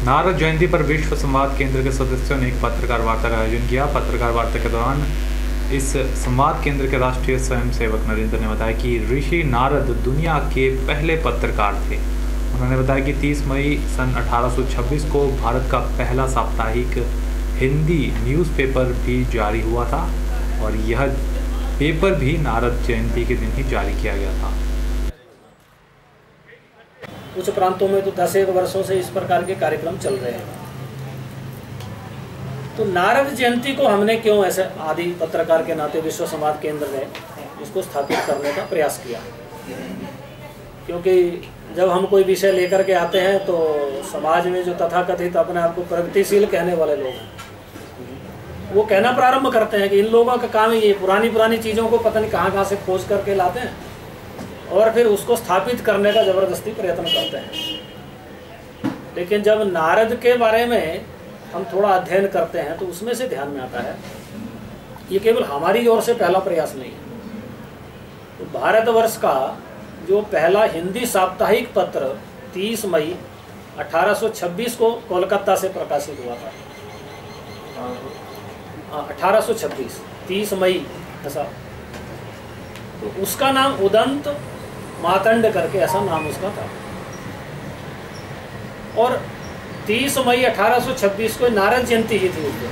नारद जयंती पर विश्व संवाद केंद्र के सदस्यों ने एक पत्रकार वार्ता का आयोजन किया। पत्रकार वार्ता के दौरान इस संवाद केंद्र के राष्ट्रीय स्वयंसेवक नरेंद्र ने बताया कि ऋषि नारद दुनिया के पहले पत्रकार थे। उन्होंने बताया कि 30 मई सन 1826 को भारत का पहला साप्ताहिक हिंदी न्यूज़पेपर भी जारी हुआ था और यह पेपर भी नारद जयंती के दिन ही जारी किया गया था। कुछ प्रांतों में तो 10 वर्षों से इस प्रकार के कार्यक्रम चल रहे हैं। तो नारद जयंती को हमने क्यों ऐसे आदि पत्रकार के नाते विश्व संवाद केंद्र ने इसको स्थापित करने का प्रयास किया, क्योंकि जब हम कोई विषय लेकर के आते हैं तो समाज में जो तथाकथित अपने आप को प्रगतिशील कहने वाले लोग हैं, वो कहना प्रारंभ करते हैं कि इन लोगों का काम ये पुरानी चीज़ों को पता नहीं कहाँ से खोज करके लाते हैं और फिर उसको स्थापित करने का जबरदस्ती प्रयत्न करते हैं। लेकिन जब नारद के बारे में हम थोड़ा अध्ययन करते हैं तो उसमें से ध्यान में आता है ये केवल हमारी ओर से पहला प्रयास नहीं है। तो भारतवर्ष का जो पहला हिंदी साप्ताहिक पत्र 30 मई 1826 को कोलकाता से प्रकाशित हुआ था। 1826 30 मई ऐसा, तो उसका नाम उदंत मातंड करके ऐसा नाम उसका था। और 30 मई 1826 को नारद जयंती ही थी उस दिन।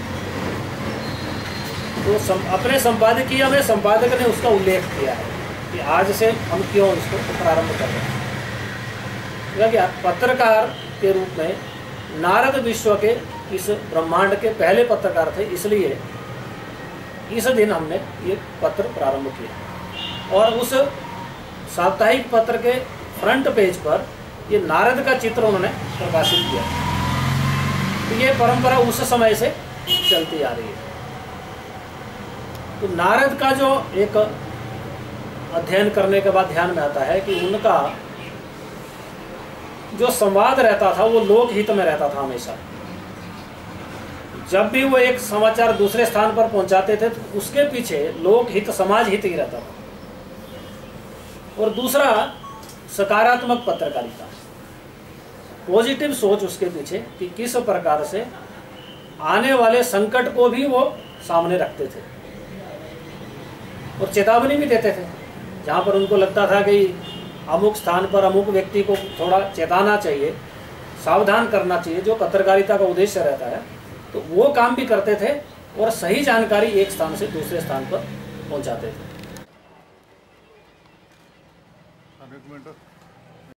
तो अपने संपादकीय में संपादक ने उसका उल्लेख किया है कि आज से हम क्यों इसको प्रारंभ कर रहे हैं, क्योंकि पत्रकार के रूप में नारद विश्व के इस ब्रह्मांड के पहले पत्रकार थे, इसलिए इस दिन हमने ये पत्र प्रारंभ किया। और उस साप्ताहिक पत्र के फ्रंट पेज पर ये नारद का चित्र उन्होंने प्रकाशित किया। तो ये परंपरा उस समय से चलती आ रही है। तो नारद का जो एक अध्ययन करने के बाद ध्यान में आता है कि उनका जो संवाद रहता था वो लोकहित में रहता था हमेशा। जब भी वो एक समाचार दूसरे स्थान पर पहुंचाते थे तो उसके पीछे लोकहित समाज हित ही रहता था। और दूसरा सकारात्मक पत्रकारिता, पॉजिटिव सोच उसके पीछे कि किस प्रकार से आने वाले संकट को भी वो सामने रखते थे और चेतावनी भी देते थे। जहाँ पर उनको लगता था कि अमुक स्थान पर अमुक व्यक्ति को थोड़ा चेताना चाहिए, सावधान करना चाहिए, जो पत्रकारिता का उद्देश्य रहता है, तो वो काम भी करते थे और सही जानकारी एक स्थान से दूसरे स्थान पर पहुँचाते थे।